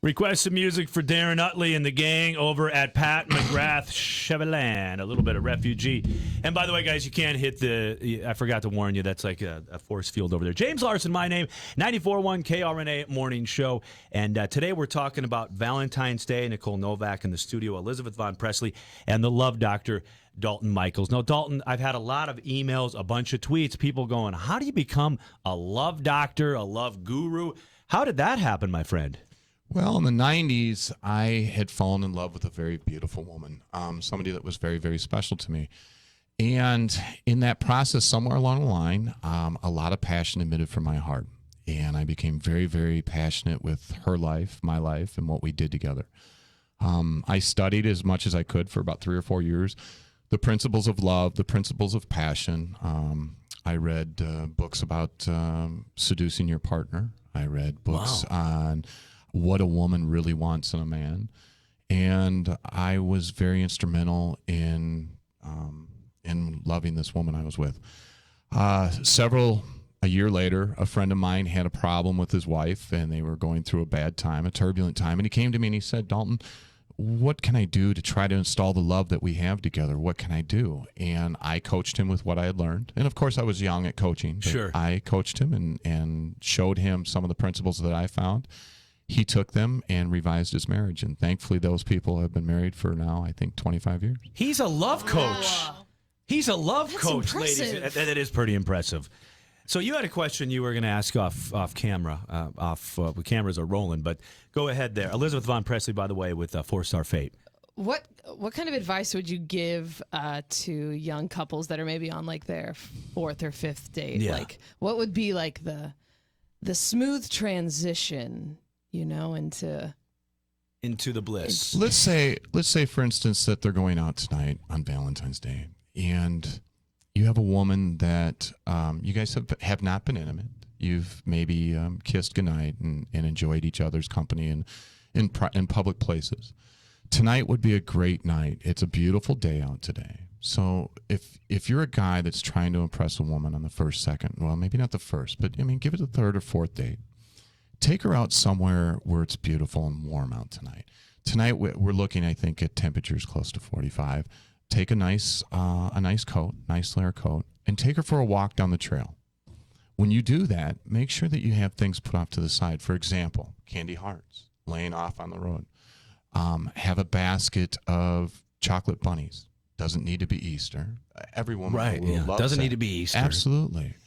Request some music for Darren Utley and the gang over at Pat McGrath Cheveland, a little bit of Refugee. And by the way, guys, you can't hit I forgot to warn you, that's like a force field over there. James Larson, my name, 94.1 KRNA Morning Show. And today we're talking about Valentine's Day. Nicole Novak in the studio, Elizabeth Von Presley, and the love doctor, Dalton Michaels. Now, Dalton, I've had a lot of emails, a bunch of tweets, people going, how do you become a love doctor, a love guru? How did that happen, my friend? Well, in the 90s, I had fallen in love with a very beautiful woman, somebody that was very, very special to me. And in that process, somewhere along the line, a lot of passion emitted from my heart. And I became very, very passionate with her life, my life, and what we did together. I studied as much as I could for about 3 or 4 years, the principles of love, the principles of passion. I read books about seducing your partner. I read books on what a woman really wants in a man, and I was very instrumental in loving this woman I was with. A year later, a friend of mine had a problem with his wife, and they were going through a bad time, a turbulent time, and he came to me and he said, Dalton, what can I do to try to install the love that we have together? What can I do? And I coached him with what I had learned. And of course, I was young at coaching. Sure. I coached him and showed him some of the principles that I found. He took them and revised his marriage. And thankfully, those people have been married for now, I think, 25 years. He's a love coach. Wow. He's a love That's coach, impressive. ladies. That is pretty impressive. So you had a question you were going to ask off camera. The cameras are rolling, but go ahead there. Elizabeth Von Presley, by the way, with 4-Star Fate. What kind of advice would you give to young couples that are maybe on like their 4th or 5th date? Yeah. Like, what would be like the smooth transition, into the bliss. Let's say, for instance, that they're going out tonight on Valentine's Day, and you have a woman that you guys have not been intimate. You've maybe kissed goodnight and enjoyed each other's company in public places. Tonight would be a great night. It's a beautiful day out today. So if you're a guy that's trying to impress a woman on the first, second, well, maybe not the first, but give it a 3rd or 4th date. Take her out somewhere where it's beautiful and warm out tonight. Tonight we're looking, I think, at temperatures close to 45. Take a nice coat, nice layer coat, and take her for a walk down the trail. When you do that, make sure that you have things put off to the side. For example, candy hearts laying off on the road. Have a basket of chocolate bunnies. Doesn't need to be Easter. Every woman loves doesn't that. need to be Easter. Absolutely.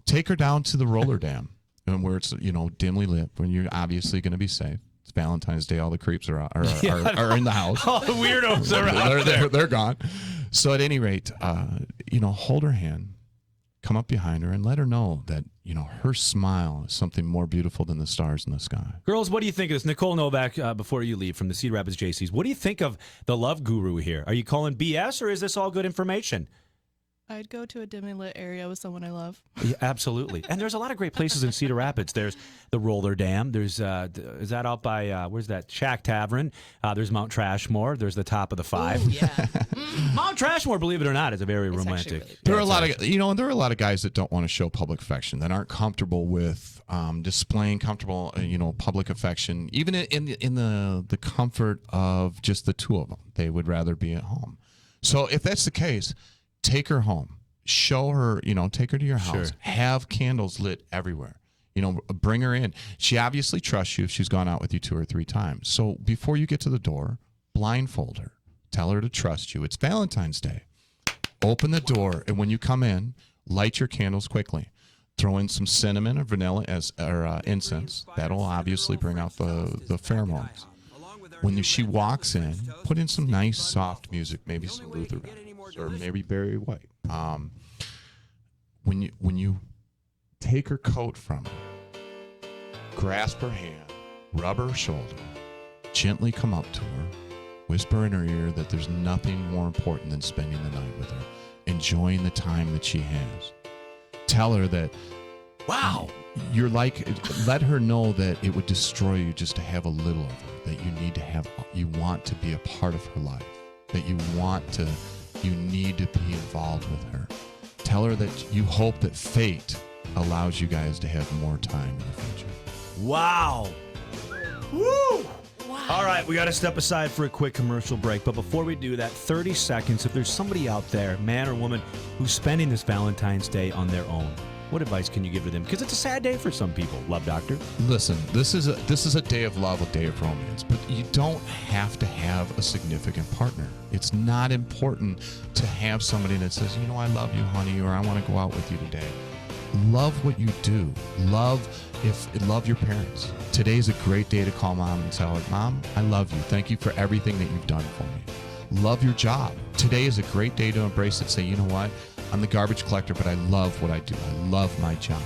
Take her down to the roller dam, and where it's dimly lit, when you're obviously going to be safe. It's Valentine's Day. All the creeps are in the house. All the weirdos are out there. They're gone. So at any rate, hold her hand, come up behind her, and let her know that her smile is something more beautiful than the stars in the sky. Girls, what do you think of this? Nicole Novak, before you leave, from the Cedar Rapids JCs, what do you think of the love guru here? Are you calling BS, or is this all good information? I'd go to a dimly lit area with someone I love. Yeah, absolutely. And there's a lot of great places in Cedar Rapids. There's the Roller Dam. There's is that out by where's that? Shack Tavern. There's Mount Trashmore. There's the Top of the Five. Ooh, yeah. Mount Trashmore, believe it or not, is a very romantic. Really There are a lot of there are a lot of guys that don't want to show public affection, that aren't comfortable with displaying public affection, even in the comfort of just the two of them. They would rather be at home. So if that's the case, take her home, show her, take her to your house, Sure. have candles lit everywhere, bring her in. She obviously trusts you if she's gone out with you 2 or 3 times. So before you get to the door, blindfold her, tell her to trust you. It's Valentine's Day. Open the door, and when you come in, light your candles quickly. Throw in some cinnamon or vanilla or incense. That'll obviously bring out the pheromones. When she walks in, put in some nice soft music, maybe some Luther Vandross or maybe Barry White. When you take her coat from her, grasp her hand, rub her shoulder, gently come up to her, whisper in her ear that there's nothing more important than spending the night with her, enjoying the time that she has. Tell her that, Wow. let her know that it would destroy you just to have a little of her, that you want to be a part of her life, that you need to be involved with her. Tell her that you hope that fate allows you guys to have more time in the future. Wow. Woo! All right, we got to step aside for a quick commercial break. But before we do that, 30 seconds. If there's somebody out there, man or woman, who's spending this Valentine's Day on their own, what advice can you give to them? Because it's a sad day for some people. Love Doctor. Listen, this is a day of love, a day of romance, but you don't have to have a significant partner. It's not important to have somebody that says, you know, I love you, honey, or I want to go out with you today. Love what you do. Love your parents. Today's a great day to call mom and tell her, Mom, I love you. Thank you for everything that you've done for me. Love your job. Today is a great day to embrace it. Say, you know what? I'm the garbage collector, but I love what I do. I love my job.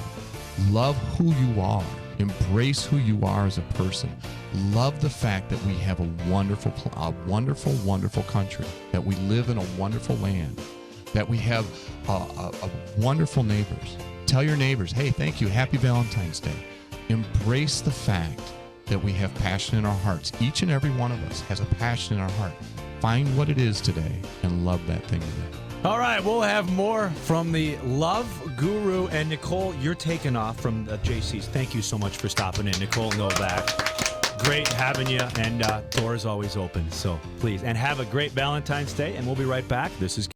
Love who you are. Embrace who you are as a person. Love the fact that we have a wonderful, wonderful country, that we live in a wonderful land, that we have wonderful neighbors. Tell your neighbors, hey, thank you. Happy Valentine's Day. Embrace the fact that we have passion in our hearts. Each and every one of us has a passion in our heart. Find what it is today and love that thing today. All right, we'll have more from the love guru. And Nicole, you're taking off from JC's. Thank you so much for stopping in, Nicole Novak. Great having you, and doors always open. So please, and have a great Valentine's Day. And we'll be right back. This is